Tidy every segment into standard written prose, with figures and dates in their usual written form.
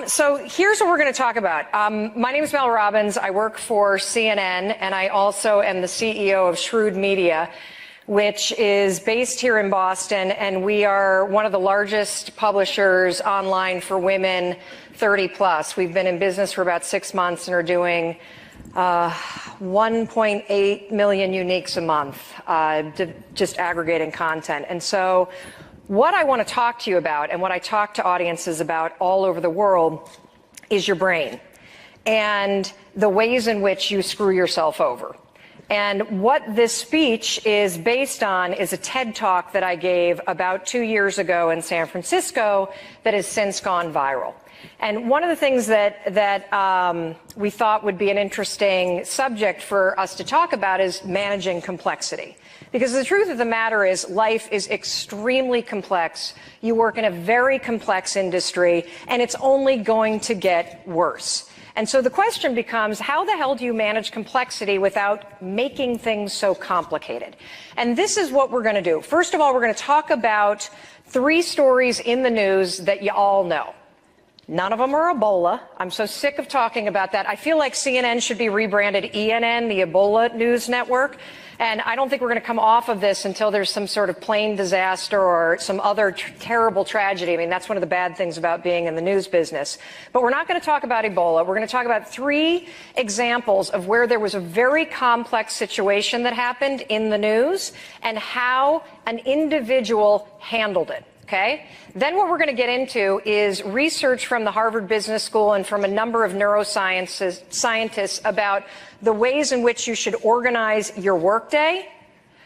So here's what we're going to talk about. My name is Mel Robbins. I work for CNN, and I also am the CEO of Shrewd Media, which is based here in Boston, and we are one of the largest publishers online for women 30 plus. We've been in business for about 6 months and are doing 1.8 million uniques a month, just aggregating content. And so what I want to talk to you about, and what I talk to audiences about all over the world, is your brain and the ways in which you screw yourself over. And what this speech is based on is a TED Talk that I gave about 2 years ago in San Francisco that has since gone viral. And one of the things that we thought would be an interesting subject for us to talk about is managing complexity. Because the truth of the matter is life is extremely complex. You work in a very complex industry, and it's only going to get worse. And so the question becomes, how the hell do you manage complexity without making things so complicated? And this is what we're going to do. First of all, we're going to talk about 3 stories in the news that you all know. None of them are Ebola. I'm so sick of talking about that. I feel like CNN should be rebranded ENN, the Ebola News Network. And I don't think we're going to come off of this until there's some sort of plane disaster or some other terrible tragedy. I mean, that's one of the bad things about being in the news business. But we're not going to talk about Ebola. We're going to talk about 3 examples of where there was a very complex situation that happened in the news and how an individual handled it. Okay? Then what we're going to get into is research from the Harvard Business School and from a number of scientists about the ways in which you should organize your workday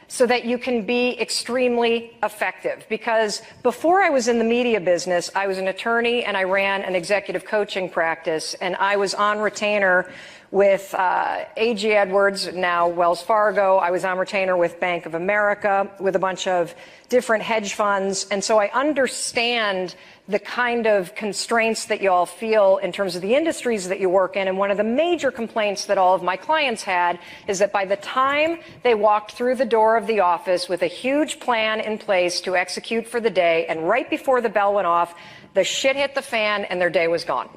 so that you can be extremely effective. Because before I was in the media business, I was an attorney and I ran an executive coaching practice, and I was on retainer with A.G. Edwards, now Wells Fargo. I was on retainer with Bank of America, with a bunch of different hedge funds. And so I understand the kind of constraints that you all feel in terms of the industries that you work in. And one of the major complaints that all of my clients had is that by the time they walked through the door of the office with a huge plan in place to execute for the day, and right before the bell went off, the shit hit the fan and their day was gone.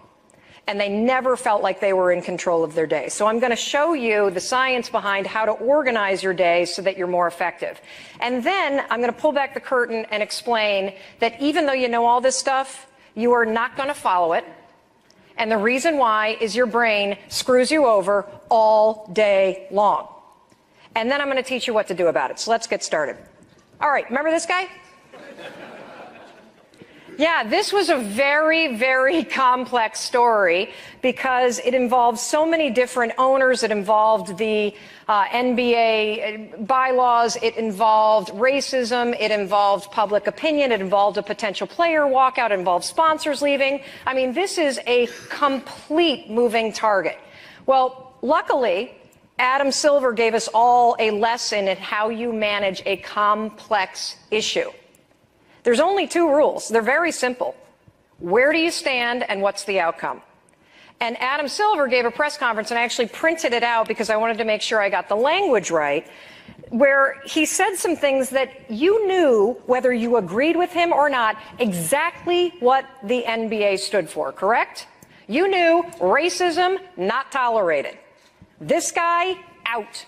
And they never felt like they were in control of their day. So I'm going to show you the science behind how to organize your day so that you're more effective. And then I'm going to pull back the curtain and explain that even though you know all this stuff, you are not going to follow it. And the reason why is your brain screws you over all day long. And then I'm going to teach you what to do about it. So let's get started. All right, remember this guy? Yeah, this was a very, very complex story because it involved so many different owners. It involved the NBA bylaws. It involved racism. It involved public opinion. It involved a potential player walkout. It involved sponsors leaving. I mean, this is a complete moving target. Well, luckily, Adam Silver gave us all a lesson in how you manage a complex issue. There's only 2 rules. They're very simple. Where do you stand and what's the outcome? And Adam Silver gave a press conference, and I actually printed it out because I wanted to make sure I got the language right, where he said some things that you knew, whether you agreed with him or not, exactly what the NBA stood for, correct? You knew racism not tolerated. This guy, out.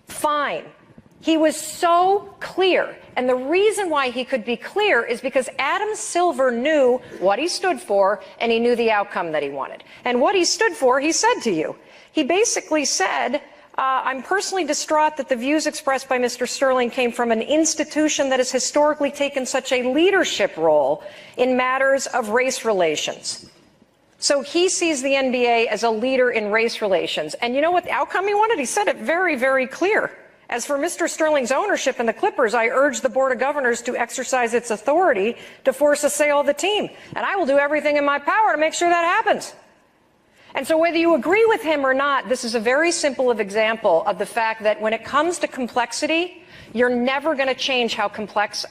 Fine. He was so clear. And the reason why he could be clear is because Adam Silver knew what he stood for, and he knew the outcome that he wanted. And what he stood for, he said to you. He basically said, I'm personally distraught that the views expressed by Mr. Sterling came from an institution that has historically taken such a leadership role in matters of race relations. So he sees the NBA as a leader in race relations. And you know what the outcome he wanted? He said it very, very clear. As for Mr. Sterling's ownership in the Clippers, I urge the Board of Governors to exercise its authority to force a sale of the team. And I will do everything in my power to make sure that happens. And so whether you agree with him or not, this is a very simple example of the fact that when it comes to complexity, you're never going to change how complex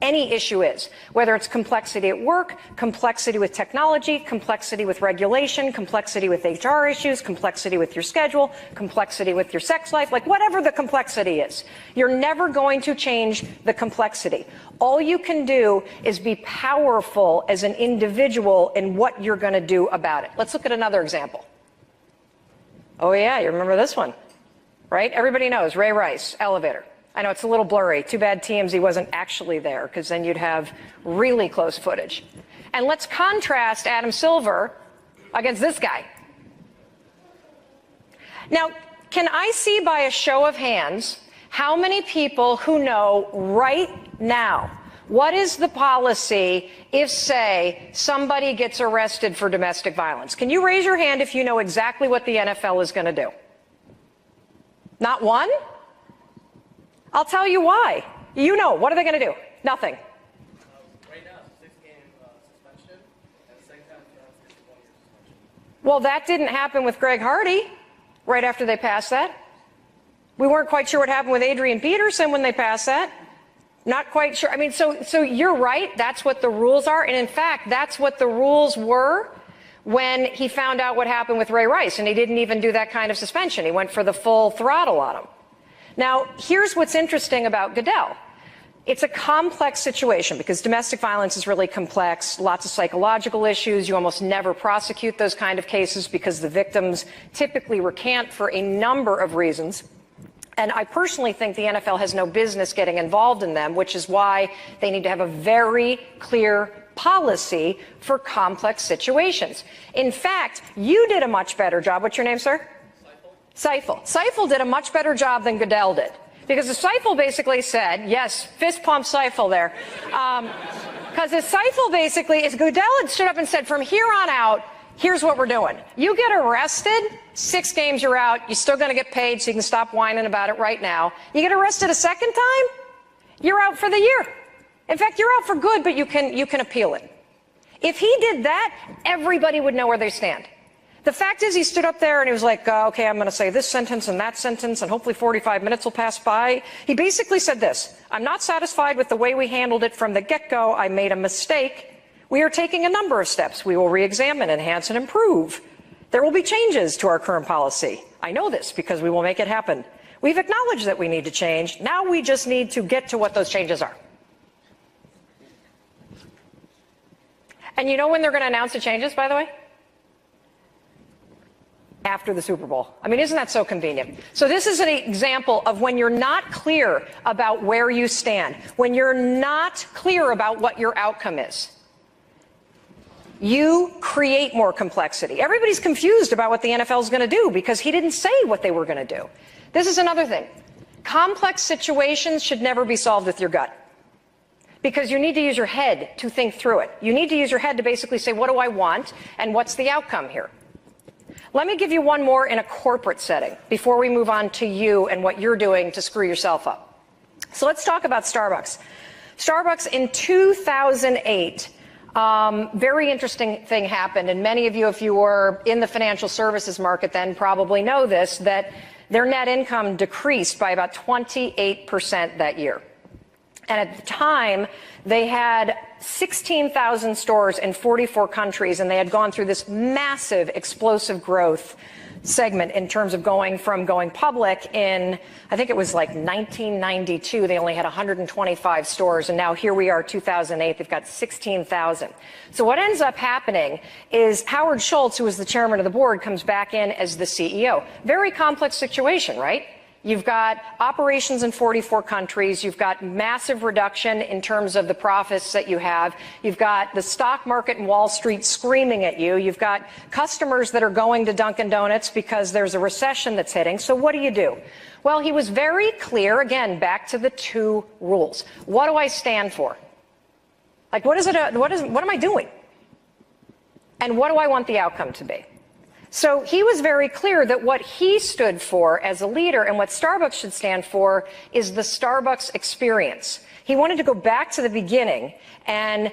any issue is, whether it's complexity at work, complexity with technology, complexity with regulation, complexity with HR issues, complexity with your schedule, complexity with your sex life, like whatever the complexity is. You're never going to change the complexity. All you can do is be powerful as an individual in what you're going to do about it. Let's look at another example. Oh, yeah, you remember this one, right? Everybody knows Ray Rice, elevator. I know it's a little blurry. Too bad TMZ wasn't actually there, because then you'd have really close footage. And let's contrast Adam Silver against this guy. Now, can I see by a show of hands how many people who know right now what is the policy if, say, somebody gets arrested for domestic violence? Can you raise your hand if you know exactly what the NFL is going to do? Not one? I'll tell you why. You know. What are they going to do? Nothing. Right now, 6-game suspension, and the second time it's 1 year suspension. Well, that didn't happen with Greg Hardy right after they passed that. We weren't quite sure what happened with Adrian Peterson when they passed that. Not quite sure. I mean, so you're right. That's what the rules are. And in fact, that's what the rules were when he found out what happened with Ray Rice. And he didn't even do that kind of suspension. He went for the full throttle on him. Now, here's what's interesting about Goodell. It's a complex situation because domestic violence is really complex, lots of psychological issues. You almost never prosecute those kind of cases because the victims typically recant for a number of reasons. And I personally think the NFL has no business getting involved in them, which is why they need to have a very clear policy for complex situations. In fact, you did a much better job. What's your name, sir? Seifel. Seifel did a much better job than Goodell did. Because Seifel basically said, yes, fist pump Seifel there. Because Seifel basically, is Goodell had stood up and said, from here on out, here's what we're doing. You get arrested, 6 games you're out. You're still going to get paid, so you can stop whining about it right now. You get arrested a second time, you're out for the year. In fact, you're out for good, but you can appeal it. If he did that, everybody would know where they stand. The fact is, he stood up there and he was like, okay, I'm going to say this sentence and that sentence, and hopefully 45 minutes will pass by. He basically said this: I'm not satisfied with the way we handled it from the get-go. I made a mistake. We are taking a number of steps. We will re-examine, enhance, and improve. There will be changes to our current policy. I know this because we will make it happen. We've acknowledged that we need to change. Now we just need to get to what those changes are. And you know when they're going to announce the changes, by the way? After the Super Bowl. I mean, isn't that so convenient? So this is an example of when you're not clear about where you stand, when you're not clear about what your outcome is. You create more complexity. Everybody's confused about what the NFL is going to do because he didn't say what they were going to do. This is another thing. Complex situations should never be solved with your gut because you need to use your head to think through it. You need to use your head to basically say, what do I want and what's the outcome here? Let me give you one more in a corporate setting before we move on to you and what you're doing to screw yourself up. So let's talk about Starbucks. Starbucks in 2008, very interesting thing happened, and many of you, if you were in the financial services market then, probably know this, that their net income decreased by about 28% that year. And at the time, they had 16,000 stores in 44 countries, and they had gone through this massive, explosive growth segment in terms of going public in, I think it was like 1992. They only had 125 stores, and now here we are, 2008. They've got 16,000. So what ends up happening is Howard Schultz, who was the chairman of the board, comes back in as the CEO. Very complex situation, right? You've got operations in 44 countries. You've got massive reduction in terms of the profits that you have. You've got the stock market and Wall Street screaming at you. You've got customers that are going to Dunkin' Donuts because there's a recession that's hitting. So what do? Well, he was very clear, again, back to the 2 rules. What do I stand for? Like, what am I doing? And what do I want the outcome to be? So he was very clear that what he stood for as a leader and what Starbucks should stand for is the Starbucks experience. He wanted to go back to the beginning and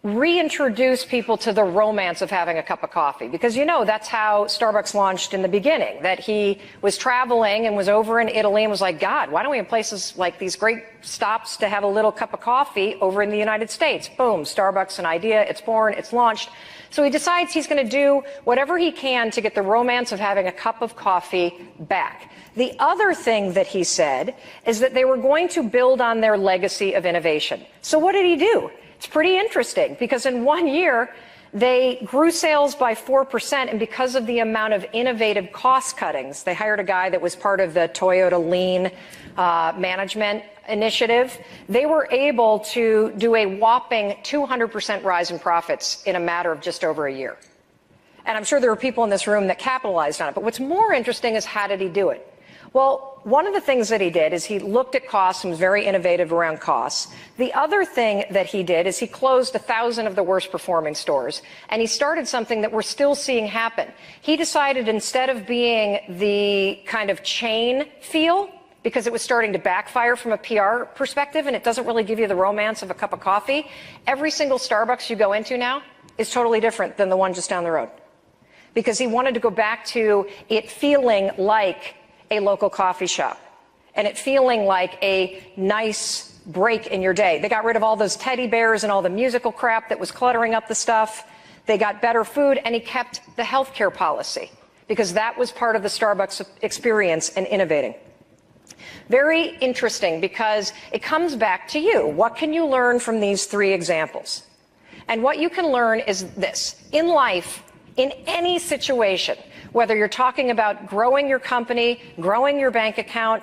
reintroduce people to the romance of having a cup of coffee. Because that's how Starbucks launched in the beginning, that he was traveling and was over in Italy and was like, God, why don't we have places like these great stops to have a little cup of coffee over in the United States? Boom, Starbucks, an idea, it's born, it's launched. So he decides he's going to do whatever he can to get the romance of having a cup of coffee back. The other thing that he said is that they were going to build on their legacy of innovation. So what did he do? It's pretty interesting, because in 1 year, they grew sales by 4%, and because of the amount of innovative cost cuttings, they hired a guy that was part of the Toyota Lean management initiative. They were able to do a whopping 200% rise in profits in a matter of just over a year. And I'm sure there were people in this room that capitalized on it. But what's more interesting is, how did he do it? Well, one of the things that he did is he looked at costs and was very innovative around costs. The other thing that he did is he closed 1,000 of the worst performing stores, and he started something that we're still seeing happen. He decided, instead of being the kind of chain feel, because it was starting to backfire from a PR perspective and it doesn't really give you the romance of a cup of coffee, every single Starbucks you go into now is totally different than the one just down the road. Because he wanted to go back to it feeling like a local coffee shop and it feeling like a nice break in your day. They got rid of all those teddy bears and all the musical crap that was cluttering up the stuff. They got better food, and he kept the healthcare policy, because that was part of the Starbucks experience and innovating. Very interesting, because it comes back to you. What can you learn from these three examples? And what you can learn is this. In life, in any situation, whether you're talking about growing your company, growing your bank account,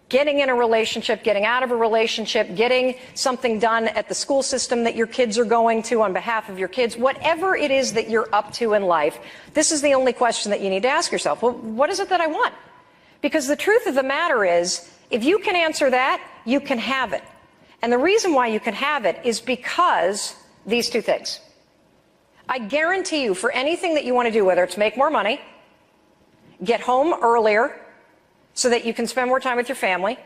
getting in a relationship, getting out of a relationship, getting something done at the school system that your kids are going to on behalf of your kids, whatever it is that you're up to in life, this is the only question that you need to ask yourself. Well, what is it that I want? Because the truth of the matter is, if you can answer that, you can have it. And the reason why you can have it is because these two things. I guarantee you, for anything that you want to do, whether it's make more money, get home earlier so that you can spend more time with your family,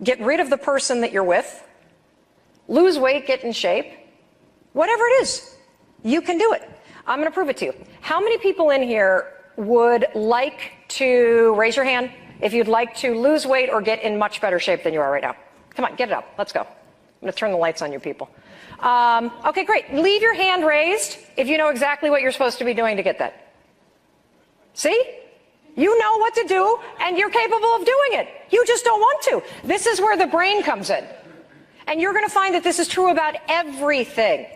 get rid of the person that you're with, lose weight, get in shape, whatever it is, you can do it. I'm going to prove it to you. How many people in here would like to, raise your hand, if you'd like to lose weight or get in much better shape than you are right now? Come on, get it up. Let's go. I'm going to turn the lights on you people. Okay, great. Leave your hand raised if you know exactly what you're supposed to be doing to get that. See? You know what to do, and you're capable of doing it. You just don't want to. This is where the brain comes in. And you're going to find that this is true about everything.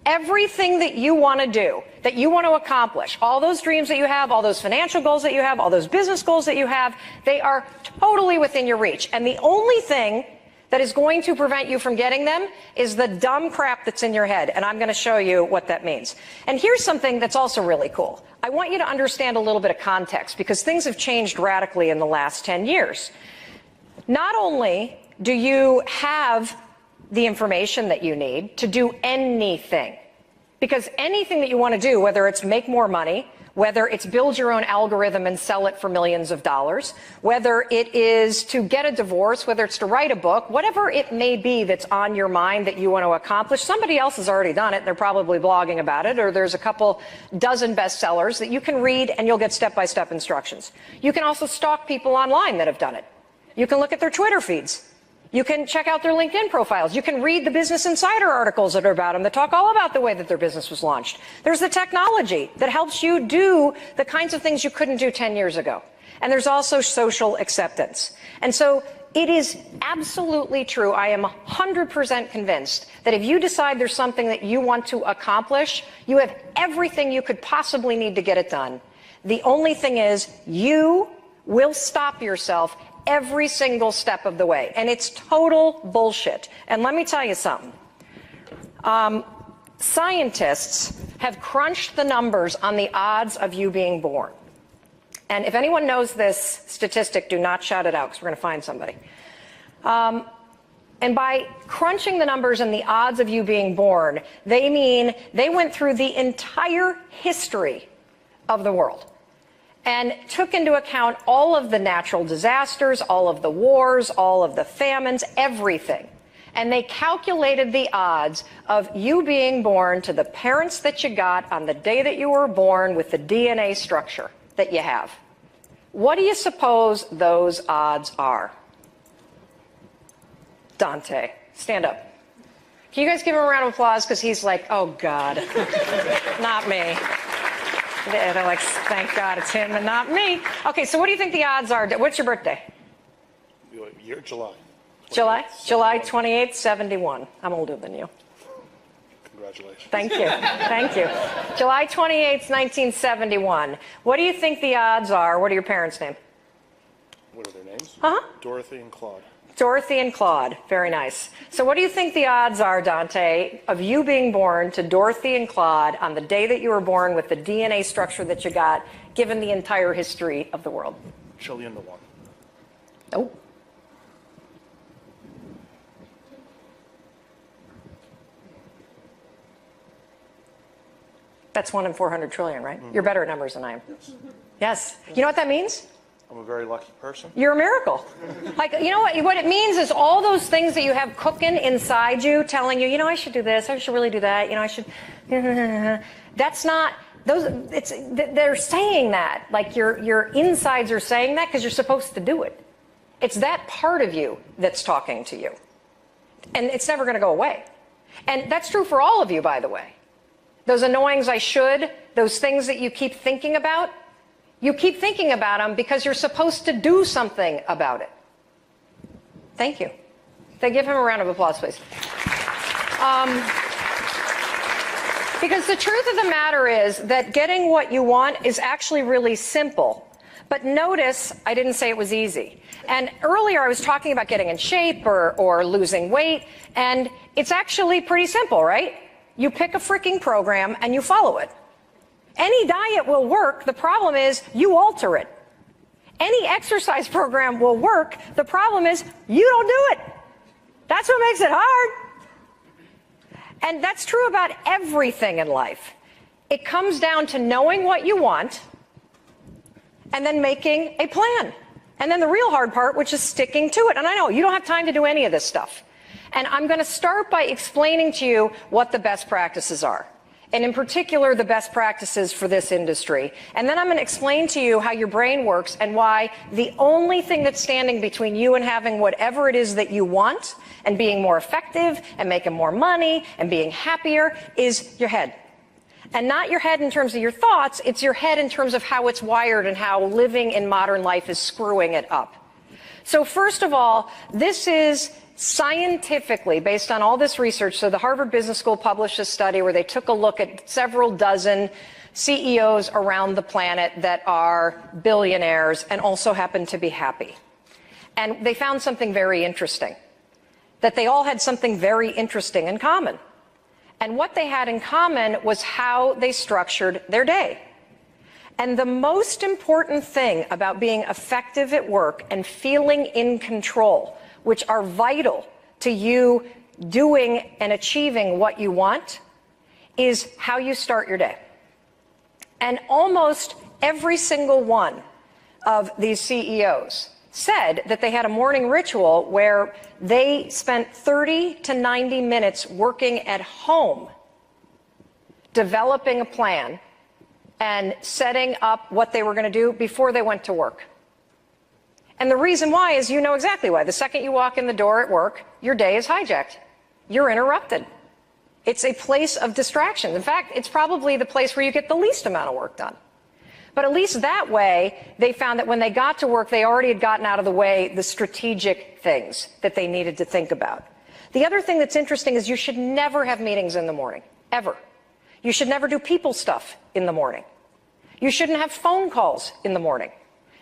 Everything that you want to do, that you want to accomplish, all those dreams that you have, all those financial goals that you have, all those business goals that you have, they are totally within your reach. And the only thing that is going to prevent you from getting them is the dumb crap that's in your head. And I'm going to show you what that means. And here's something that's also really cool. I want you to understand a little bit of context, because things have changed radically in the last 10 years. Not only do you have the information that you need to do anything, because anything that you want to do, whether it's make more money, whether it's build your own algorithm and sell it for millions of dollars, whether it is to get a divorce, whether it's to write a book, whatever it may be that's on your mind that you want to accomplish, somebody else has already done it. They're probably blogging about it, or there's a couple dozen bestsellers that you can read and you'll get step-by-step instructions. You can also stalk people online that have done it. You can look at their Twitter feeds. You can check out their LinkedIn profiles. You can read the Business Insider articles that are about them that talk all about the way that their business was launched. There's the technology that helps you do the kinds of things you couldn't do 10 years ago. And there's also social acceptance. And so it is absolutely true. I am 100% convinced that if you decide there's something that you want to accomplish, you have everything you could possibly need to get it done. The only thing is, you will stop yourself every single step of the way. And it's total bullshit. And let me tell you something. Scientists have crunched the numbers on the odds of you being born. And if anyone knows this statistic, do not shout it out, because we're going to find somebody. And by crunching the numbers and the odds of you being born, they mean they went through the entire history of the world and took into account all of the natural disasters, all of the wars, all of the famines, everything. And they calculated the odds of you being born to the parents that you got on the day that you were born with the DNA structure that you have. What do you suppose those odds are? Dante, stand up. Can you guys give him a round of applause? Because he's like, oh, God, not me. They're like, thank God it's him and not me. Okay, so what do you think the odds are? What's your birthday? Year, July. July 28th, 71. I'm older than you. Congratulations. Thank you. Thank you. July 28th, 1971. What do you think the odds are? What are your parents' names? What are their names? Dorothy and Claude. Dorothy and Claude. Very nice. So what do you think the odds are, Dante, of you being born to Dorothy and Claude on the day that you were born with the DNA structure that you got, given the entire history of the world? $1 trillion to 1. Nope. That's 1 in 400 trillion, right? You're better at numbers than I am. Yes. Yes. You know what that means? I'm a very lucky person. You're a miracle. Like, you know what it means is all those things that you have cooking inside you telling you, I should do this, I should really do that, I should, that's not, they're saying that, like your insides are saying that because you're supposed to do it. It's that part of you that's talking to you. And it's never going to go away. And that's true for all of you, by the way. Those annoyings I should, those things that you keep thinking about, you keep thinking about them because you're supposed to do something about it. Thank you. Give him a round of applause, please. Because the truth of the matter is that getting what you want is actually really simple. But notice I didn't say it was easy. And earlier I was talking about getting in shape or losing weight, and it's actually pretty simple, right? You pick a freaking program and you follow it. Any diet will work. The problem is you alter it. Any exercise program will work. The problem is you don't do it. That's what makes it hard. And that's true about everything in life. It comes down to knowing what you want and then making a plan. And then the real hard part, which is sticking to it. And I know you don't have time to do any of this stuff. And I'm going to start by explaining to you what the best practices are. And in particular, the best practices for this industry. And then I'm going to explain to you how your brain works and why the only thing that's standing between you and having whatever it is that you want and being more effective and making more money and being happier is your head. And not your head in terms of your thoughts, it's your head in terms of how it's wired and how living in modern life is screwing it up. So first of all, this is scientifically, based on all this research, so the Harvard Business School published a study where they took a look at several dozen CEOs around the planet that are billionaires and also happen to be happy. And they found something very interesting, that they all had something very interesting in common. And what they had in common was how they structured their day. And the most important thing about being effective at work and feeling in control, which are vital to you doing and achieving what you want, is how you start your day. And almost every single one of these CEOs said that they had a morning ritual where they spent 30 to 90 minutes working at home, developing a plan and setting up what they were going to do before they went to work. And the reason why is you know exactly why. The second you walk in the door at work, your day is hijacked. You're interrupted. It's a place of distraction. In fact, it's probably the place where you get the least amount of work done. But at least that way, they found that when they got to work, they already had gotten out of the way the strategic things that they needed to think about. The other thing that's interesting is you should never have meetings in the morning, ever. You should never do people stuff in the morning. You shouldn't have phone calls in the morning.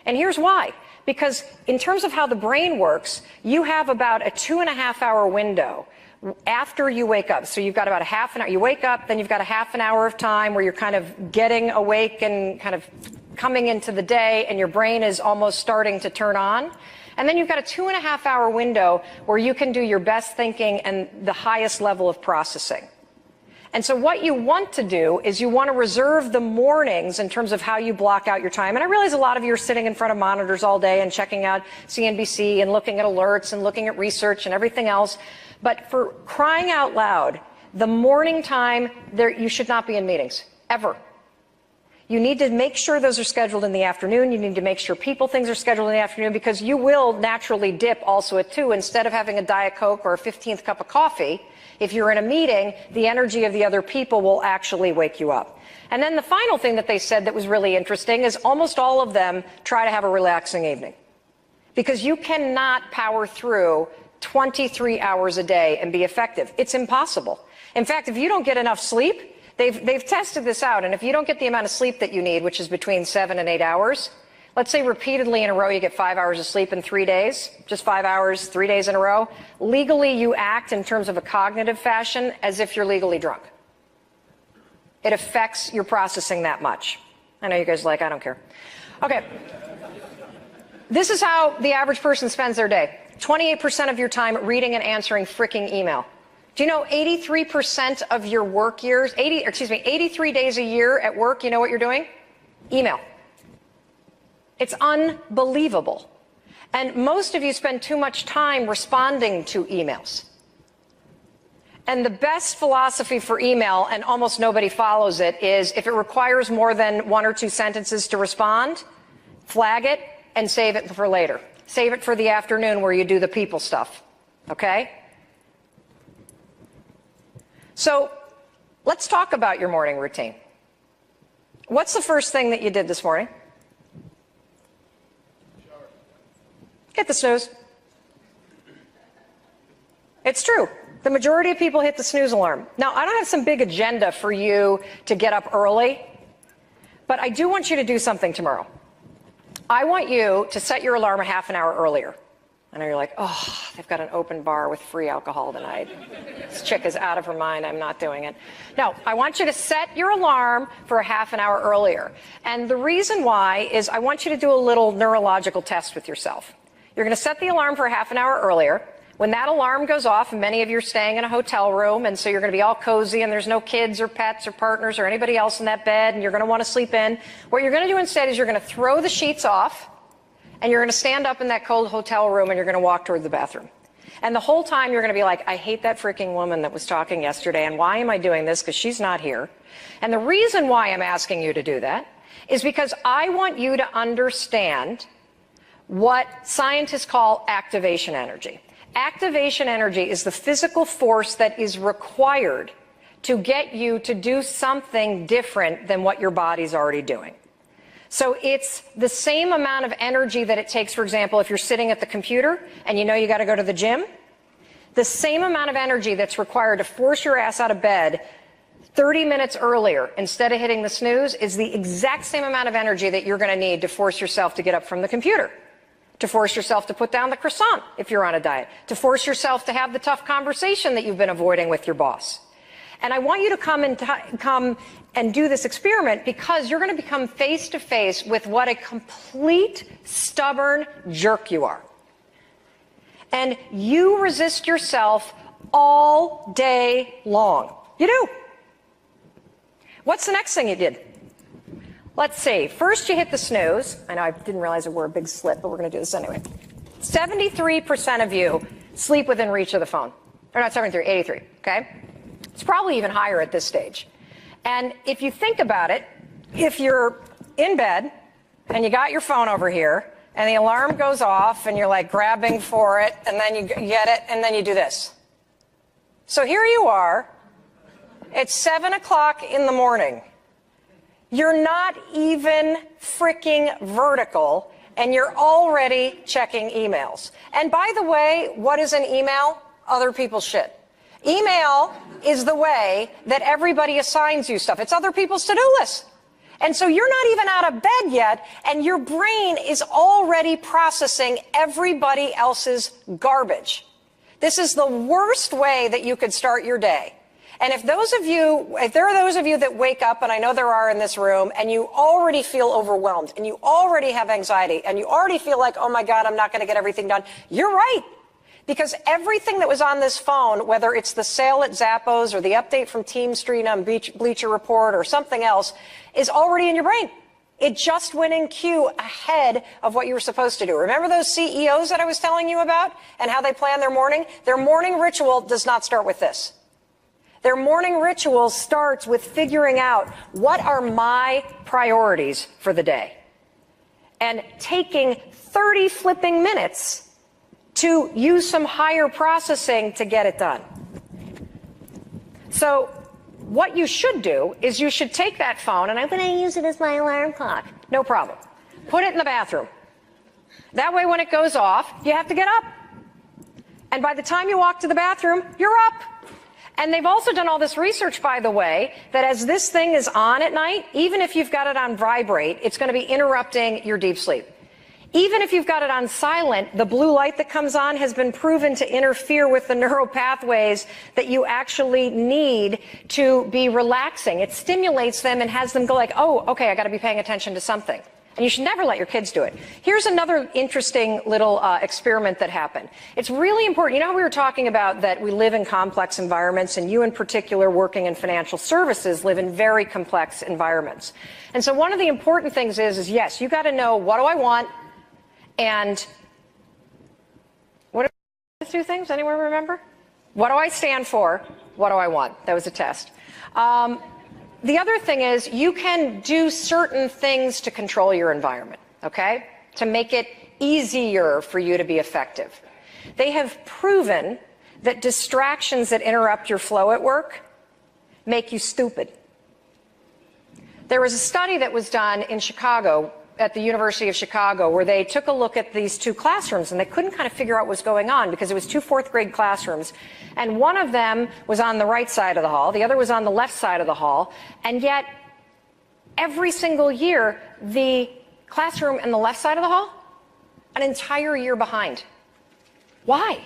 And here's why. Because in terms of how the brain works, you have about a 2.5-hour window after you wake up. So you've got about a half an hour. You wake up, then you've got a half an hour of time where you're kind of getting awake and kind of coming into the day, and your brain is almost starting to turn on. And then you've got a 2.5-hour window where you can do your best thinking and the highest level of processing. And so what you want to do is you want to reserve the mornings in terms of how you block out your time. And I realize a lot of you are sitting in front of monitors all day and checking out CNBC and looking at alerts and looking at research and everything else. But for crying out loud, the morning time, you should not be in meetings, ever. You need to make sure those are scheduled in the afternoon. You need to make sure things are scheduled in the afternoon, because you will naturally dip also at 2. Instead of having a Diet Coke or a 15th cup of coffee, if you're in a meeting, the energy of the other people will actually wake you up. And then the final thing that they said that was really interesting is almost all of them try to have a relaxing evening, because you cannot power through 23 hours a day and be effective. It's impossible. In fact, if you don't get enough sleep, they've tested this out, and if you don't get the amount of sleep that you need, which is between 7 and 8 hours, let's say repeatedly in a row you get 5 hours of sleep in 3 days, just 5 hours, 3 days in a row, legally you act in terms of a cognitive fashion as if you're legally drunk. It affects your processing that much. I know you guys are like, I don't care. Okay. This is how the average person spends their day. 28% of your time reading and answering freaking email. Do you know 83% of your work years, 83 days a year at work, you know what you're doing? Email. It's unbelievable. And most of you spend too much time responding to emails. And the best philosophy for email, and almost nobody follows it, is if it requires more than 1 or 2 sentences to respond, flag it and save it for later. Save it for the afternoon where you do the people stuff. Okay? So let's talk about your morning routine. What's the first thing that you did this morning? Hit the snooze. It's true. The majority of people hit the snooze alarm. Now, I don't have some big agenda for you to get up early, but I do want you to do something tomorrow. I want you to set your alarm a half an hour earlier. I know you're like, oh, they've got an open bar with free alcohol tonight. This chick is out of her mind. I'm not doing it. No, I want you to set your alarm for a half an hour earlier. And the reason why is I want you to do a little neurological test with yourself. You're going to set the alarm for a half an hour earlier. When that alarm goes off, and many of you are staying in a hotel room, and so you're going to be all cozy, and there's no kids or pets or partners or anybody else in that bed, and you're going to want to sleep in, what you're going to do instead is you're going to throw the sheets off, and you're going to stand up in that cold hotel room, and you're going to walk toward the bathroom. And the whole time you're going to be like, I hate that freaking woman that was talking yesterday, and why am I doing this? Because she's not here. And the reason why I'm asking you to do that is because I want you to understand what scientists call activation energy. Activation energy is the physical force that is required to get you to do something different than what your body's already doing. So it's the same amount of energy that it takes, for example, if you're sitting at the computer and you know you got to go to the gym, the same amount of energy that's required to force your ass out of bed 30 minutes earlier instead of hitting the snooze is the exact same amount of energy that you're going to need to force yourself to get up from the computer, to force yourself to put down the croissant if you're on a diet, to force yourself to have the tough conversation that you've been avoiding with your boss. And I want you to come and do this experiment because you're going to become face to face with what a complete stubborn jerk you are. And you resist yourself all day long. You do. What's the next thing you did? Let's see. First, you hit the snooze. I know I didn't realize it were a big slip, but we're going to do this anyway. 73% of you sleep within reach of the phone. Or not 73, 83, okay? It's probably even higher at this stage. And if you think about it, if you're in bed and you got your phone over here and the alarm goes off and you're like grabbing for it and then you get it and then you do this. So here you are. It's 7 o'clock in the morning. You're not even freaking vertical and you're already checking emails. And by the way, what is an email? Other people's shit. Email is the way that everybody assigns you stuff. It's other people's to-do lists. And so you're not even out of bed yet, and your brain is already processing everybody else's garbage. This is the worst way that you could start your day. And if there are those of you that wake up, and I know there are in this room, and you already feel overwhelmed, and you already have anxiety, and you already feel like, oh my God, I'm not going to get everything done, you're right. Because everything that was on this phone, whether it's the sale at Zappos or the update from Team Street on Bleacher Report or something else, is already in your brain. It just went in queue ahead of what you were supposed to do. Remember those CEOs that I was telling you about and how they plan their morning? Their morning ritual does not start with this. Their morning ritual starts with figuring out what are my priorities for the day and taking 30 flipping minutes to use some higher processing to get it done. So what you should do is you should take that phone, and I'm going to use it as my alarm clock. No problem. Put it in the bathroom. That way when it goes off, you have to get up. And by the time you walk to the bathroom, you're up. And they've also done all this research, by the way, that as this thing is on at night, even if you've got it on vibrate, it's going to be interrupting your deep sleep. Even if you've got it on silent, the blue light that comes on has been proven to interfere with the neural pathways that you actually need to be relaxing. It stimulates them and has them go like, oh, okay, I got to be paying attention to something. And you should never let your kids do it. Here's another interesting little experiment that happened. It's really important. You know how we were talking about that we live in complex environments, and you in particular working in financial services live in very complex environments. And so one of the important things is yes, you got to know, what do I want? And what are the two things? Anyone remember? What do I stand for? What do I want? That was a test. The other thing is you can do certain things to control your environment, okay? To make it easier for you to be effective. They have proven that distractions that interrupt your flow at work make you stupid. There was a study that was done in Chicago, at the University of Chicago, where they took a look at these two classrooms, and they couldn't kind of figure out what was going on because it was two fourth grade classrooms, and one of them was on the right side of the hall, the other was on the left side of the hall, and yet every single year the classroom in the left side of the hall, an entire year behind. Why?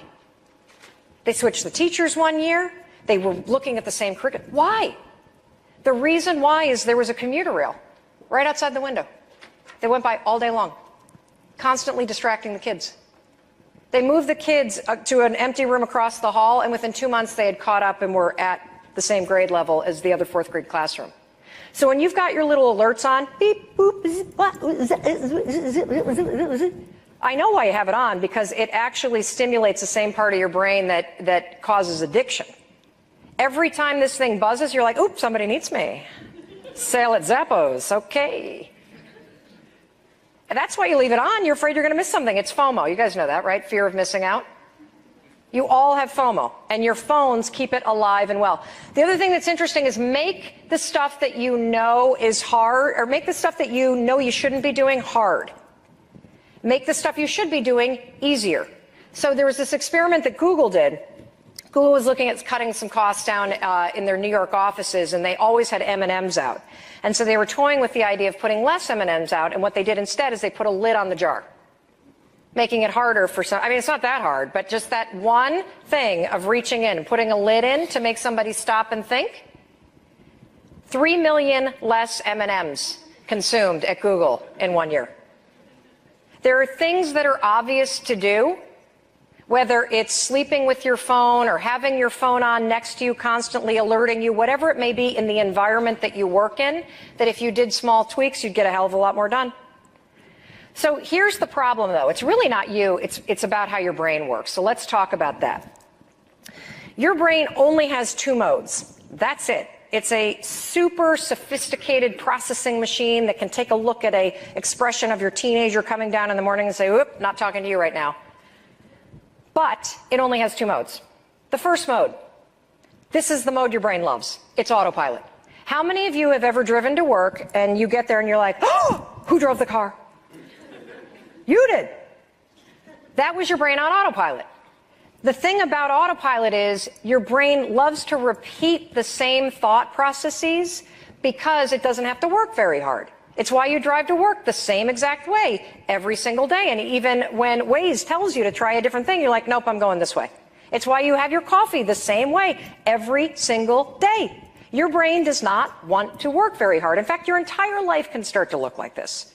They switched the teachers one year, they were looking at the same curriculum. Why? The reason why is there was a commuter rail right outside the window. They went by all day long, constantly distracting the kids. They moved the kids to an empty room across the hall, and within 2 months they had caught up and were at the same grade level as the other fourth grade classroom. So when you've got your little alerts on, beep, boop, I know why you have it on, because it actually stimulates the same part of your brain that causes addiction. Every time this thing buzzes, you're like, oops, somebody needs me. Sale at Zappos, okay. And that's why you leave it on. You're afraid you're going to miss something. It's FOMO. You guys know that, right? Fear of missing out. You all have FOMO, and your phones keep it alive and well. The other thing that's interesting is make the stuff that you know is hard, or make the stuff that you know you shouldn't be doing hard. Make the stuff you should be doing easier. So there was this experiment that Google did. Google was looking at cutting some costs down in their New York offices, and they always had M&Ms out. And so they were toying with the idea of putting less M&Ms out, and what they did instead is they put a lid on the jar, making it harder for some. I mean, it's not that hard, but just that one thing of reaching in and putting a lid in to make somebody stop and think. 3 million less M&Ms consumed at Google in 1 year. There are things that are obvious to do, whether it's sleeping with your phone or having your phone on next to you, constantly alerting you, whatever it may be in the environment that you work in, that if you did small tweaks, you'd get a hell of a lot more done. So here's the problem, though. It's really not you. It's about how your brain works. So let's talk about that. Your brain only has 2 modes. That's it. It's a super sophisticated processing machine that can take a look at a expression of your teenager coming down in the morning and say, whoop, not talking to you right now. But it only has 2 modes. The first mode, this is the mode your brain loves. It's autopilot. How many of you have ever driven to work and you get there and you're like, oh, who drove the car? You did. That was your brain on autopilot. The thing about autopilot is your brain loves to repeat the same thought processes because it doesn't have to work very hard. It's why you drive to work the same exact way every single day. And even when Waze tells you to try a different thing, you're like, nope, I'm going this way. It's why you have your coffee the same way every single day. Your brain does not want to work very hard. In fact, your entire life can start to look like this.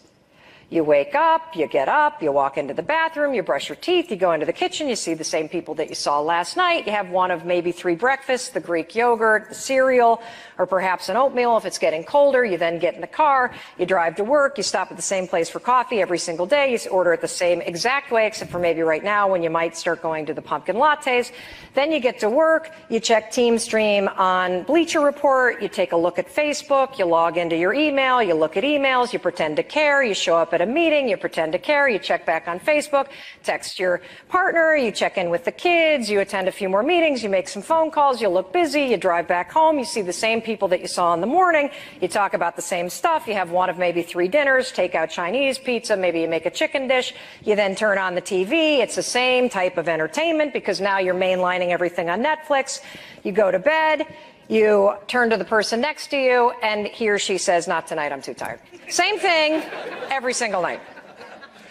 You wake up, you get up, you walk into the bathroom, you brush your teeth, you go into the kitchen, you see the same people that you saw last night. You have one of maybe 3 breakfasts, the Greek yogurt, the cereal, or perhaps an oatmeal if it's getting colder. You then get in the car, you drive to work, you stop at the same place for coffee every single day. You order it the same exact way, except for maybe right now when you might start going to the pumpkin lattes. Then you get to work, you check Team Stream on Bleacher Report, you take a look at Facebook, you log into your email, you look at emails, you pretend to care, you show up at a meeting, you pretend to care, you check back on Facebook, text your partner, you check in with the kids, you attend a few more meetings, you make some phone calls, you look busy, you drive back home, you see the same people that you saw in the morning, you talk about the same stuff, you have one of maybe 3 dinners, take out Chinese pizza, maybe you make a chicken dish, you then turn on the TV, it's the same type of entertainment because now you're mainlining everything on Netflix, you go to bed, you turn to the person next to you, and he or she says, not tonight, I'm too tired. Same thing every single night.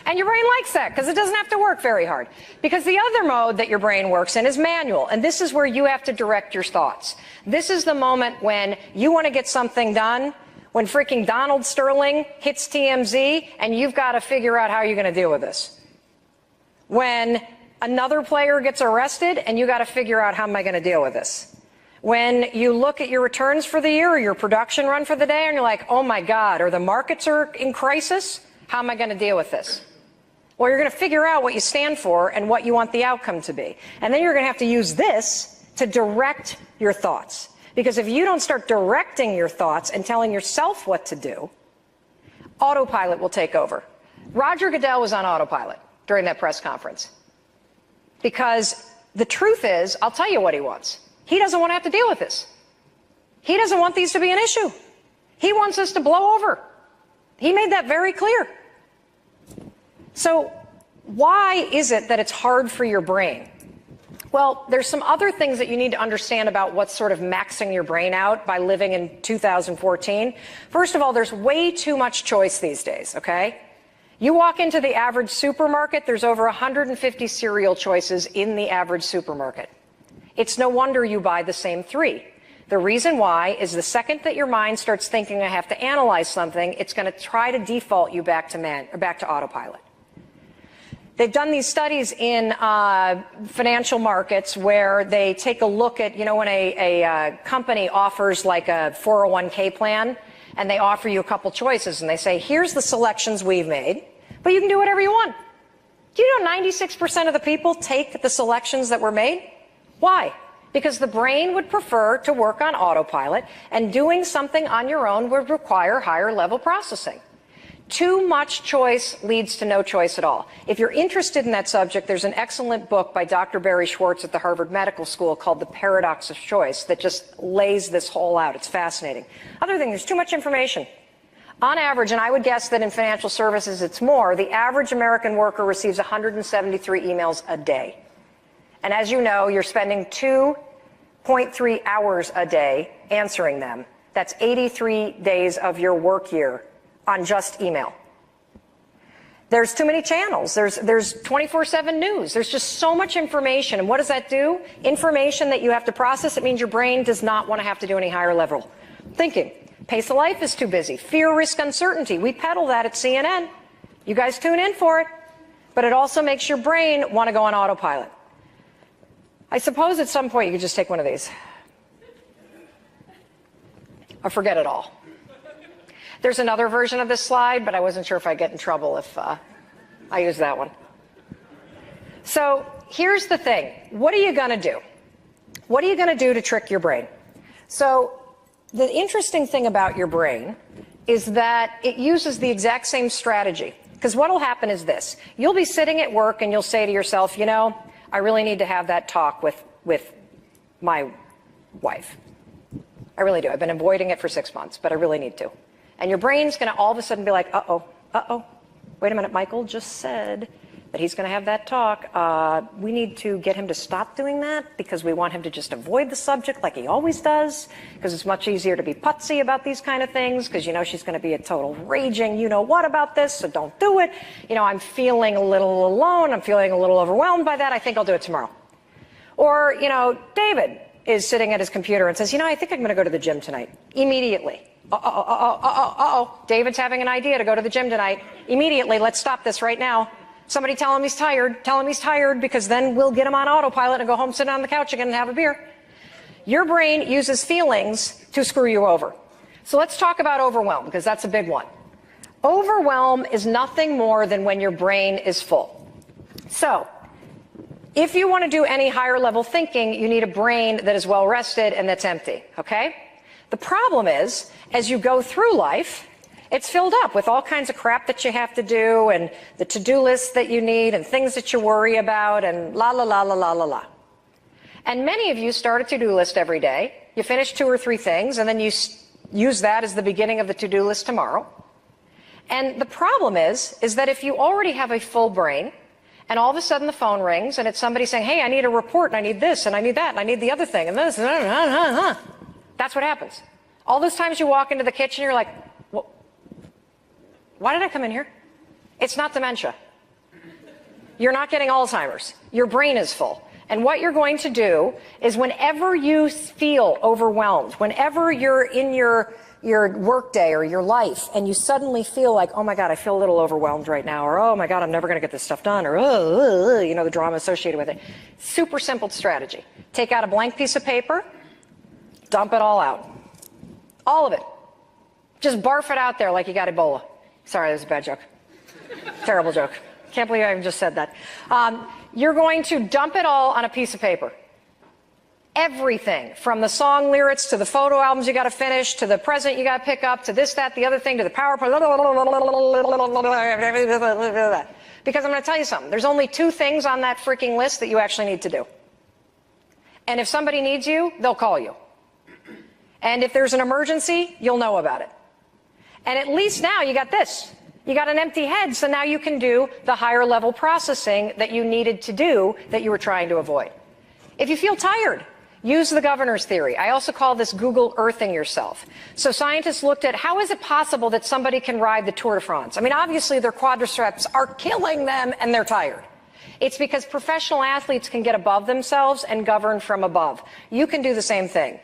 And your brain likes that because it doesn't have to work very hard. Because the other mode that your brain works in is manual, and this is where you have to direct your thoughts. This is the moment when you want to get something done, when freaking Donald Sterling hits TMZ, and you've got to figure out how you're going to deal with this. When another player gets arrested, and you got to figure out how am I going to deal with this. When you look at your returns for the year or your production run for the day and you're like, oh my God, or the markets are in crisis, how am I going to deal with this? Well, you're going to figure out what you stand for and what you want the outcome to be. And then you're going to have to use this to direct your thoughts. Because if you don't start directing your thoughts and telling yourself what to do, autopilot will take over. Roger Goodell was on autopilot during that press conference. Because the truth is, I'll tell you what he wants. He doesn't want to have to deal with this. He doesn't want these to be an issue. He wants us to blow over. He made that very clear. So why is it that it's hard for your brain? Well, there's some other things that you need to understand about what's sort of maxing your brain out by living in 2014. First of all, there's way too much choice these days, okay? You walk into the average supermarket, there's over 150 cereal choices in the average supermarket. It's no wonder you buy the same 3. The reason why is the second that your mind starts thinking I have to analyze something, it's going to try to default you back to autopilot. They've done these studies in financial markets where they take a look at, when a company offers like a 401k plan and they offer you a couple choices and they say, here's the selections we've made, but you can do whatever you want. Do you know 96% of the people take the selections that were made? Why? Because the brain would prefer to work on autopilot, and doing something on your own would require higher level processing. Too much choice leads to no choice at all. If you're interested in that subject, there's an excellent book by Dr. Barry Schwartz at the Harvard Medical School called The Paradox of Choice that just lays this whole out. It's fascinating. Other thing, there's too much information. On average, and I would guess that in financial services it's more, the average American worker receives 173 emails a day. And as you know, you're spending 2.3 hours a day answering them. That's 83 days of your work year on just email. There's too many channels. There's 24/7 news. There's just so much information. And what does that do? Information that you have to process. It means your brain does not want to have to do any higher level thinking. Pace of life is too busy. Fear, risk, uncertainty. We peddle that at CNN. You guys tune in for it. But it also makes your brain want to go on autopilot. I suppose at some point you could just take one of these. Or forget it all. There's another version of this slide, but I wasn't sure if I'd get in trouble if I use that one. So here's the thing. What are you going to do? What are you going to do to trick your brain? So the interesting thing about your brain is that it uses the exact same strategy. Because what will happen is this. You'll be sitting at work and you'll say to yourself, I really need to have that talk with my wife. I really do. I've been avoiding it for 6 months, but I really need to. And your brain's going to all of a sudden be like, uh-oh, wait a minute, Michael just said that he's going to have that talk. We need to get him to stop doing that because we want him to just avoid the subject like he always does, because it's much easier to be putsy about these kind of things because she's going to be a total raging, what about this, so don't do it. I'm feeling a little alone. I'm feeling a little overwhelmed by that. I think I'll do it tomorrow. Or, David, is sitting at his computer and says, I think I'm going to go to the gym tonight. Immediately. David's having an idea to go to the gym tonight. Immediately, let's stop this right now. Somebody tell him he's tired. Tell him he's tired, because then we'll get him on autopilot and go home, sit on the couch again and have a beer. Your brain uses feelings to screw you over. So let's talk about overwhelm, because that's a big one. Overwhelm is nothing more than when your brain is full. So if you want to do any higher level thinking, you need a brain that is well rested and that's empty, okay? The problem is, as you go through life, it's filled up with all kinds of crap that you have to do, and the to-do lists that you need, and things that you worry about, and la la la la la la la. And many of you start a to-do list every day. You finish 2 or 3 things, and then you use that as the beginning of the to-do list tomorrow. And the problem is that if you already have a full brain, and all of a sudden the phone rings, and it's somebody saying, hey, I need a report, and I need this, and I need that, and I need the other thing, and this, that's what happens. All those times you walk into the kitchen, you're like, why did I come in here? It's not dementia. You're not getting Alzheimer's. Your brain is full. And what you're going to do is, whenever you feel overwhelmed, whenever you're in your workday or your life, and you suddenly feel like, oh my God, I feel a little overwhelmed right now, or oh my God, I'm never going to get this stuff done, or the drama associated with it. Super simple strategy. Take out a blank piece of paper, dump it all out. All of it. Just barf it out there like you got Ebola. Sorry, that was a bad joke. Terrible joke. Can't believe I even just said that. You're going to dump it all on a piece of paper. Everything, from the song lyrics to the photo albums you got to finish, to the present you got to pick up, to this, that, the other thing, to the PowerPoint. Because I'm going to tell you something. There's only 2 things on that freaking list that you actually need to do. And if somebody needs you, they'll call you. And if there's an emergency, you'll know about it. And at least now you got this. You got an empty head, so now you can do the higher level processing that you needed to do that you were trying to avoid. If you feel tired, use the governor's theory. I also call this Google Earthing yourself. So scientists looked at, how is it possible that somebody can ride the Tour de France? I mean, obviously their quadriceps are killing them and they're tired. It's because professional athletes can get above themselves and govern from above. You can do the same thing.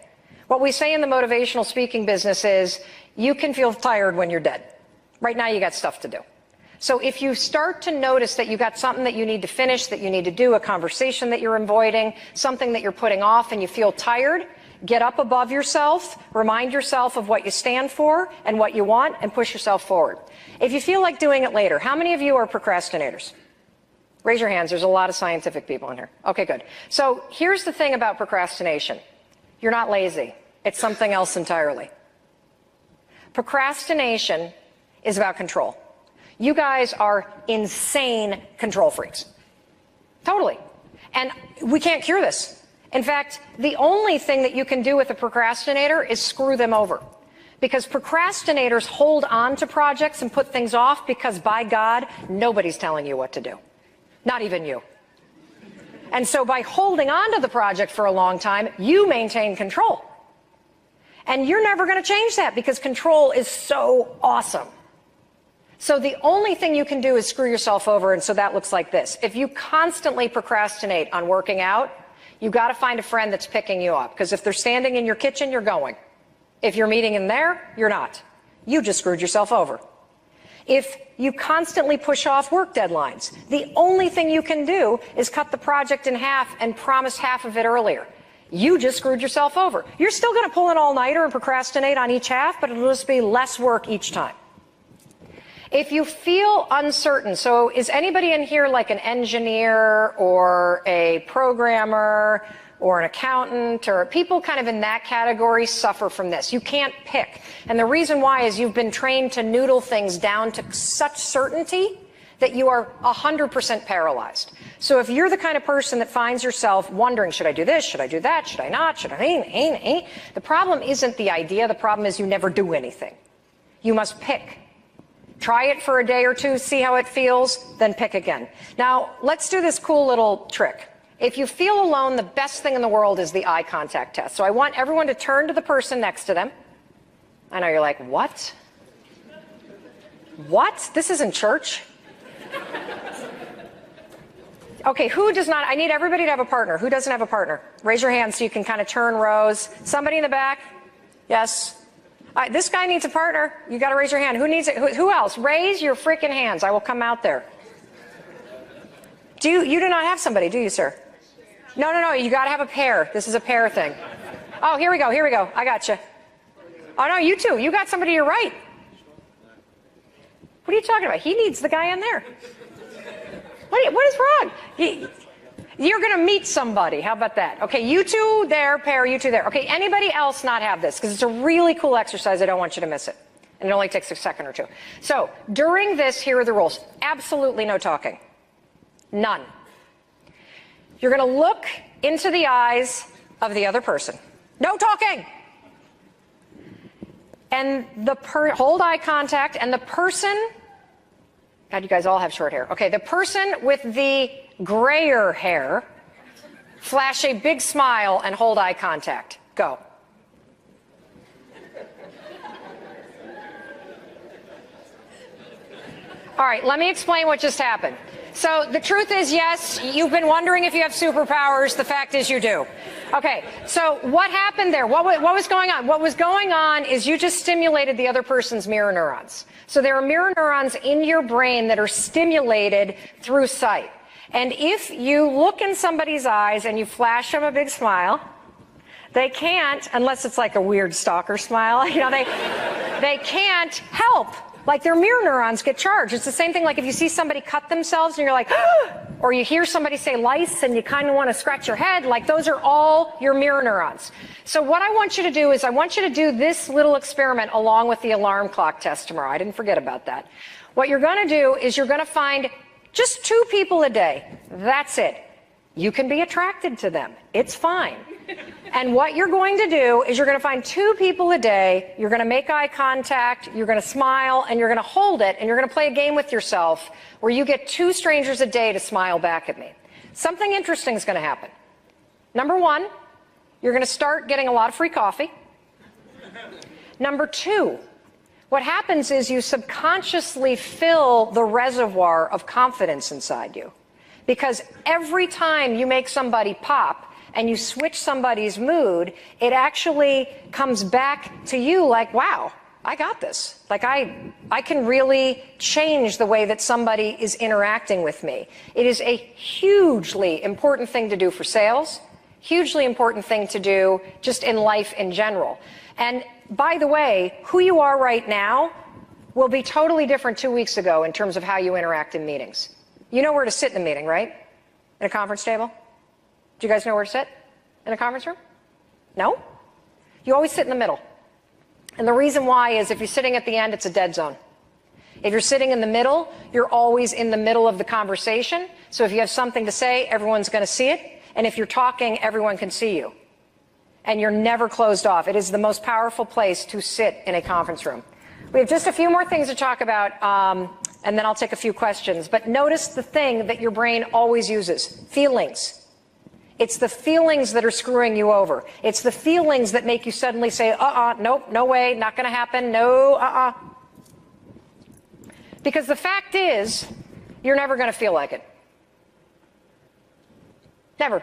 What we say in the motivational speaking business is, you can feel tired when you're dead. Right now you got stuff to do. So if you start to notice that you got something that you need to finish, that you need to do, a conversation that you're avoiding, something that you're putting off, and you feel tired, get up above yourself, remind yourself of what you stand for and what you want, and push yourself forward. If you feel like doing it later, how many of you are procrastinators? Raise your hands. There's a lot of scientific people in here. Okay, good. So here's the thing about procrastination. You're not lazy. It's something else entirely. Procrastination is about control. You guys are insane control freaks. Totally. And we can't cure this. In fact, the only thing that you can do with a procrastinator is screw them over. Because procrastinators hold on to projects and put things off because, by God, nobody's telling you what to do. Not even you. And so by holding on to the project for a long time, you maintain control. And you're never going to change that, because control is so awesome. So the only thing you can do is screw yourself over, and so that looks like this. If you constantly procrastinate on working out, you got to find a friend that's picking you up, because if they're standing in your kitchen, you're going. If you're meeting in there, you're not. You just screwed yourself over. If you constantly push off work deadlines, the only thing you can do is cut the project in half and promise half of it earlier. You just screwed yourself over. You're still going to pull an all-nighter and procrastinate on each half, but it'll just be less work each time. If you feel uncertain, so is anybody in here like an engineer or a programmer or an accountant, or people kind of in that category suffer from this? You can't pick. And the reason why is you've been trained to noodle things down to such certainty that you are 100% paralyzed. So if you're the kind of person that finds yourself wondering, should I do this, should I do that, should I not, should I, the problem isn't the idea, the problem is you never do anything. You must pick. Try it for a day or two, see how it feels, then pick again. Now, let's do this cool little trick. If you feel alone, the best thing in the world is the eye contact test. So I want everyone to turn to the person next to them. I know you're like, what? What? This isn't church. Okay, who does not? I need everybody to have a partner. Who doesn't have a partner? Raise your hand so you can kind of turn rows. Somebody in the back? Yes. This guy needs a partner. You got to raise your hand. Who needs it? Who else? Raise your freaking hands. I will come out there. You do not have somebody, do you, sir? No. You got to have a pair. This is a pair thing. Oh, here we go. I got you. Oh, no, you too. You got somebody to your right. What are you talking about? He needs the guy in there. What is wrong? You're going to meet somebody. How about that? Okay, you two there, pair, you two there. Okay, anybody else not have this? Because it's a really cool exercise. I don't want you to miss it. And it only takes a second or two. So during this, here are the rules. Absolutely no talking. None. You're going to look into the eyes of the other person. No talking. And hold eye contact, and the person, God, you guys all have short hair. Okay, the person with the grayer hair, flash a big smile and hold eye contact. Go. All right, let me explain what just happened. So the truth is, yes, you've been wondering if you have superpowers. The fact is you do. Okay, so what happened there? What was going on? What was going on is you just stimulated the other person's mirror neurons. So there are mirror neurons in your brain that are stimulated through sight. And if you look in somebody's eyes and you flash them a big smile, they can't, unless it's like a weird stalker smile, they can't help. Like their mirror neurons get charged. It's the same thing like if you see somebody cut themselves and you're like, ah! Or you hear somebody say lice and you kind of want to scratch your head, like those are all your mirror neurons. So what I want you to do is I want you to do this little experiment along with the alarm clock test tomorrow. I didn't forget about that. What you're going to do is you're going to find just 2 people a day. That's it. You can be attracted to them. It's fine. And what you're going to do is you're going to find 2 people a day, you're going to make eye contact, you're going to smile, and you're going to hold it, and you're going to play a game with yourself where you get 2 strangers a day to smile back at me. Something interesting is going to happen. Number 1, you're going to start getting a lot of free coffee. Number 2, what happens is you subconsciously fill the reservoir of confidence inside you. Because every time you make somebody pop, and you switch somebody's mood, it actually comes back to you like, wow, I got this. Like I can really change the way that somebody is interacting with me. It is a hugely important thing to do for sales, hugely important thing to do just in life in general. And by the way, who you are right now will be totally different 2 weeks ago in terms of how you interact in meetings. You know where to sit in a meeting, right? In a conference table? Do you guys know where to sit in a conference room? No? You always sit in the middle. And the reason why is if you're sitting at the end, it's a dead zone. If you're sitting in the middle, you're always in the middle of the conversation. So if you have something to say, everyone's going to see it. And if you're talking, everyone can see you. And you're never closed off. It is the most powerful place to sit in a conference room. We have just a few more things to talk about, and then I'll take a few questions. But notice the thing that your brain always uses, feelings. It's the feelings that are screwing you over. It's the feelings that make you suddenly say, nope, no way, not going to happen, no, Because the fact is, you're never going to feel like it. Never.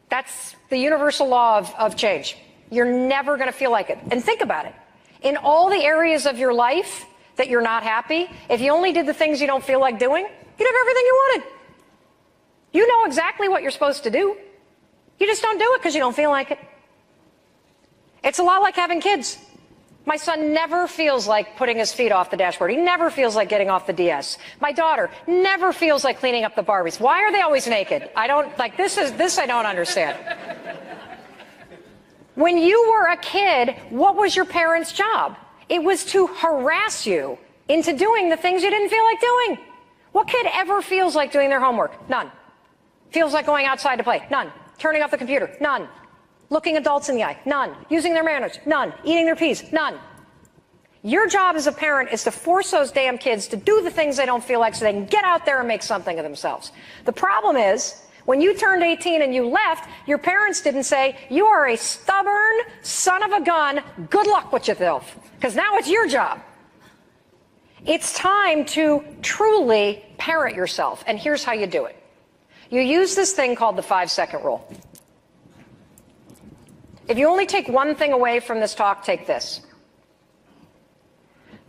That's the universal law of change. You're never going to feel like it. And think about it. In all the areas of your life that you're not happy, if you only did the things you don't feel like doing, you'd have everything you wanted. You know exactly what you're supposed to do. You just don't do it because you don't feel like it. It's a lot like having kids. My son never feels like putting his feet off the dashboard. He never feels like getting off the DS. My daughter never feels like cleaning up the Barbies. Why are they always naked? I don't, like, this I don't understand. When you were a kid, what was your parents' job? It was to harass you into doing the things you didn't feel like doing. What kid ever feels like doing their homework? None. Feels like going outside to play? None. Turning off the computer? None. Looking adults in the eye? None. Using their manners? None. Eating their peas? None. Your job as a parent is to force those damn kids to do the things they don't feel like so they can get out there and make something of themselves. The problem is, when you turned 18 and you left, your parents didn't say, you are a stubborn son of a gun, good luck with yourself, because now it's your job. It's time to truly parent yourself. And here's how you do it. You use this thing called the 5-second rule. If you only take one thing away from this talk, take this.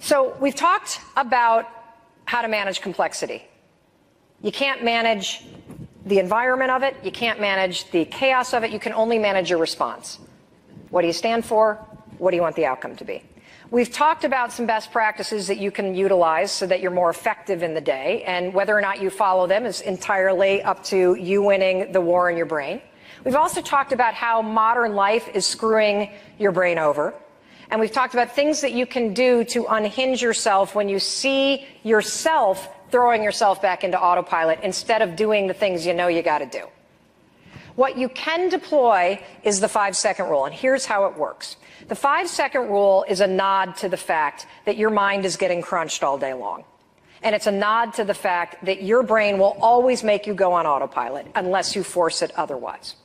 So we've talked about how to manage complexity. You can't manage the environment of it. You can't manage the chaos of it. You can only manage your response. What do you stand for? What do you want the outcome to be? We've talked about some best practices that you can utilize so that you're more effective in the day, and whether or not you follow them is entirely up to you winning the war in your brain. We've also talked about how modern life is screwing your brain over, and we've talked about things that you can do to unhinge yourself when you see yourself throwing yourself back into autopilot instead of doing the things you know you got to do. What you can deploy is the 5-second rule, and here's how it works. The 5-second rule is a nod to the fact that your mind is getting crunched all day long. And it's a nod to the fact that your brain will always make you go on autopilot unless you force it otherwise.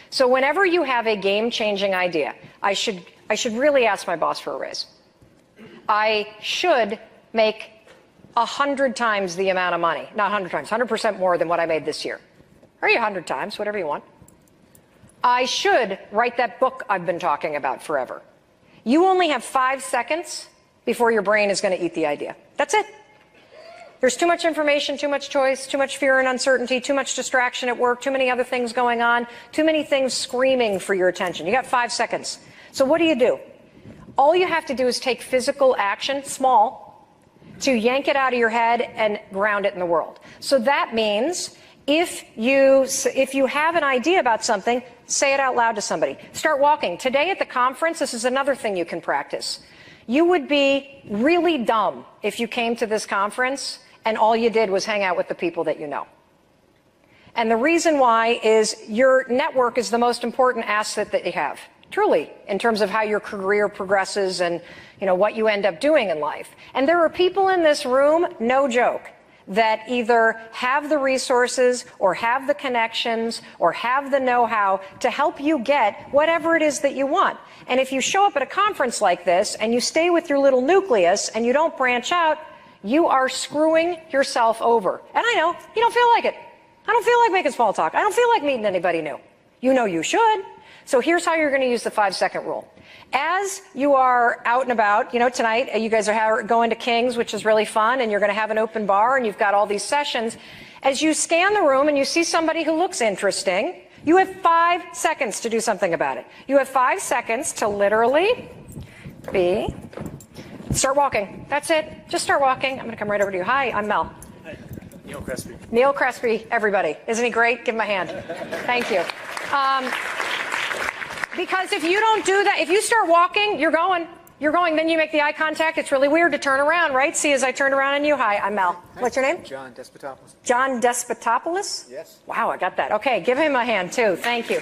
So whenever you have a game-changing idea, I should really ask my boss for a raise. I should make 100 times the amount of money, not 100 times, 100% more than what I made this year. Or 100 times, whatever you want. I should write that book I've been talking about forever. You only have 5 seconds before your brain is going to eat the idea. That's it. There's too much information, too much choice, too much fear and uncertainty, too much distraction at work, too many other things going on, too many things screaming for your attention. You got 5 seconds. So what do? All you have to do is take physical action, small, to yank it out of your head and ground it in the world. So that means if you have an idea about something, say it out loud to somebody. Start walking. Today at the conference, this is another thing you can practice. You would be really dumb if you came to this conference and all you did was hang out with the people that you know. And the reason why is your network is the most important asset that you have, truly, in terms of how your career progresses and, what you end up doing in life. And there are people in this room, no joke, that either have the resources or have the connections or have the know-how to help you get whatever it is that you want. And if you show up at a conference like this and you stay with your little nucleus and you don't branch out, you are screwing yourself over. And I know, you don't feel like it. I don't feel like making small talk. I don't feel like meeting anybody new. You know you should. So here's how you're going to use the 5-second rule. As you are out and about, tonight you guys are going to King's, which is really fun, and you're going to have an open bar, and you've got all these sessions. As you scan the room and you see somebody who looks interesting, you have 5 seconds to do something about it. You have 5 seconds to literally start walking. That's it. Just start walking. I'm going to come right over to you. Hi, I'm Mel. Hi, Neil Crespi. Neil Crespi, everybody. Isn't he great? Give him a hand. Thank you. Because if you don't do that, if you start walking, you're going, then you make the eye contact. It's really weird to turn around, right? See, as I turn around on you. Hi, I'm Mel. What's your name? John Despotopoulos. John Despotopoulos? Yes. Wow, I got that. Okay, give him a hand, too. Thank you.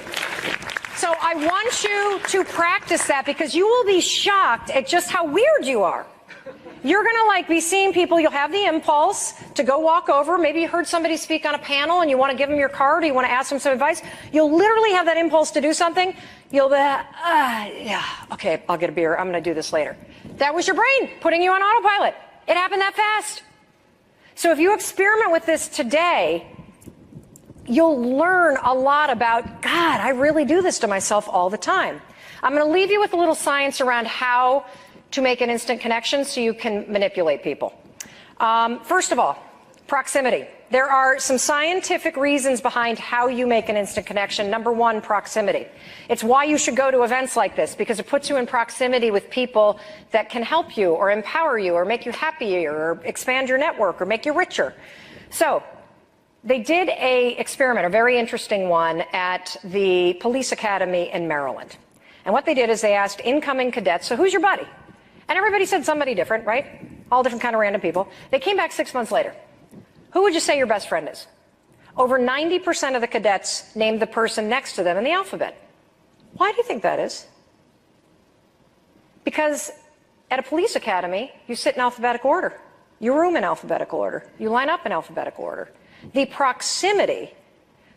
So I want you to practice that because you will be shocked at just how weird you are. You're going to be seeing people. You'll have the impulse to go walk over. Maybe you heard somebody speak on a panel and you want to give them your card or you want to ask them some advice. You'll literally have that impulse to do something. You'll be, yeah, okay, I'll get a beer. I'm going to do this later. That was your brain putting you on autopilot. It happened that fast. So if you experiment with this today, you'll learn a lot about, God, I really do this to myself all the time. I'm going to leave you with a little science around how to make an instant connection so you can manipulate people. First of all, proximity. There are some scientific reasons behind how you make an instant connection. Number one, proximity. It's why you should go to events like this, because it puts you in proximity with people that can help you or empower you or make you happier or expand your network or make you richer. So they did an experiment, a very interesting one, at the police academy in Maryland. And what they did is they asked incoming cadets, so who's your buddy? And everybody said somebody different, right? All different kind of random people. They came back 6 months later. Who would you say your best friend is? Over 90% of the cadets named the person next to them in the alphabet. Why do you think that is? Because at a police academy, you sit in alphabetical order. You room in alphabetical order. You line up in alphabetical order. The proximity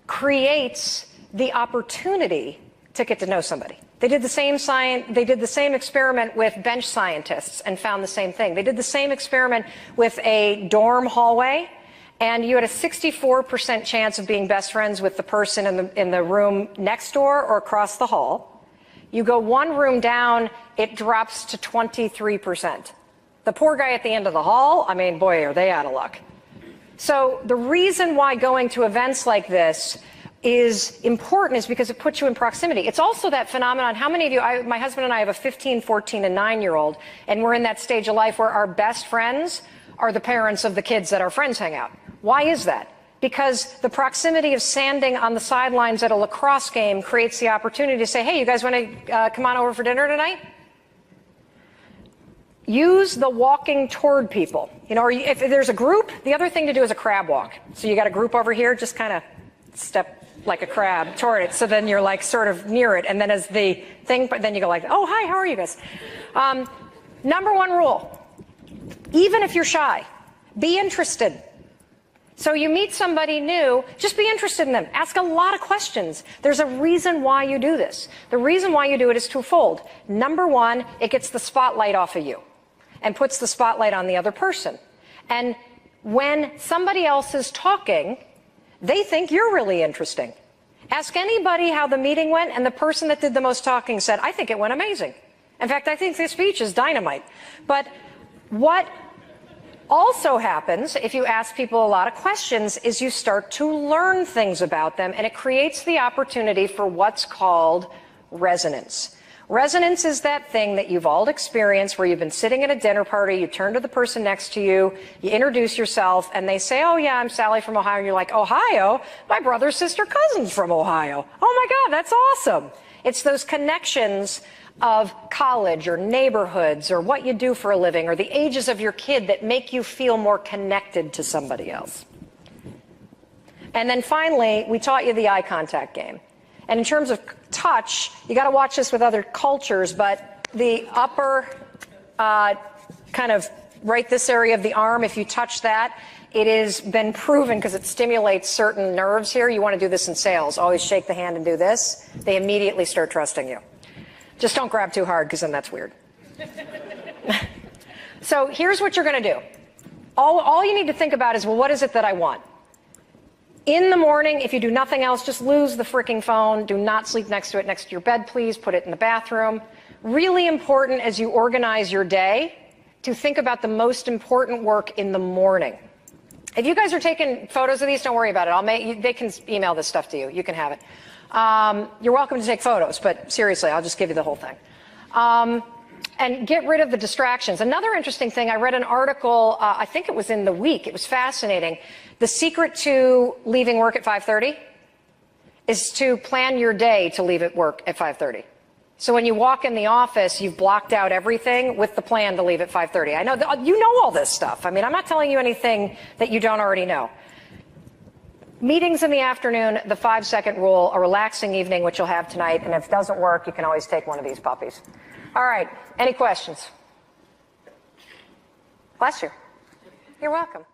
creates the opportunity to get to know somebody. They did the same experiment with bench scientists and found the same thing. They did the same experiment with a dorm hallway, and you had a 64% chance of being best friends with the person in the room next door or across the hall. You go one room down, it drops to 23%. The poor guy at the end of the hall, I mean, boy, are they out of luck. So the reason why going to events like this is important is because it puts you in proximity. It's also that phenomenon. How many of you, my husband and I have a 15, 14, and 9-year-old, and we're in that stage of life where our best friends are the parents of the kids that our friends hang out. Why is that? Because the proximity of standing on the sidelines at a lacrosse game creates the opportunity to say, hey, you guys want to come on over for dinner tonight? Use the walking toward people. You know, or if there's a group, the other thing to do is a crab walk. So you got a group over here, just kind of step like a crab toward it. So then you're like sort of near it. And then as the thing, but then you go like, oh, hi, how are you guys? Number one rule, even if you're shy, be interested. So you meet somebody new, just be interested in them. Ask a lot of questions. There's a reason why you do this. The reason why you do it is twofold. Number one, it gets the spotlight off of you and puts the spotlight on the other person. And when somebody else is talking, they think you're really interesting. Ask anybody how the meeting went, and the person that did the most talking said, I think it went amazing. In fact, I think this speech is dynamite. But what also happens if you ask people a lot of questions is you start to learn things about them, and it creates the opportunity for what's called resonance. Resonance is that thing that you've all experienced where you've been sitting at a dinner party, you turn to the person next to you, you introduce yourself, and they say, oh yeah, I'm Sally from Ohio. And you're like, Ohio? My brother, sister, cousin's from Ohio. Oh my God, that's awesome. It's those connections of college or neighborhoods or what you do for a living or the ages of your kid that make you feel more connected to somebody else. And then finally, we taught you the eye contact game. And in terms of touch, you got to watch this with other cultures, but the upper kind of right this area of the arm, if you touch that, it has been proven because it stimulates certain nerves here. You want to do this in sales. Always shake the hand and do this. They immediately start trusting you. Just don't grab too hard because then that's weird. So here's what you're going to do. All you need to think about is, well, what is it that I want? In the morning, if you do nothing else, just lose the freaking phone. Do not sleep next to it, next to your bed, please. Put it in the bathroom. Really important as you organize your day to think about the most important work in the morning. If you guys are taking photos of these, don't worry about it. They can email this stuff to you. You can have it. You're welcome to take photos, but seriously, I'll just give you the whole thing. And get rid of the distractions. Another interesting thing, I read an article, I think it was in The Week. It was fascinating. The secret to leaving work at 5:30 is to plan your day to leave at work at 5:30. So when you walk in the office, you've blocked out everything with the plan to leave at 5:30. I know you know all this stuff. I mean, I'm not telling you anything that you don't already know. Meetings in the afternoon, the 5-second rule, a relaxing evening, which you'll have tonight. And if it doesn't work, you can always take one of these puppies. All right. Any questions? Bless you. You're welcome.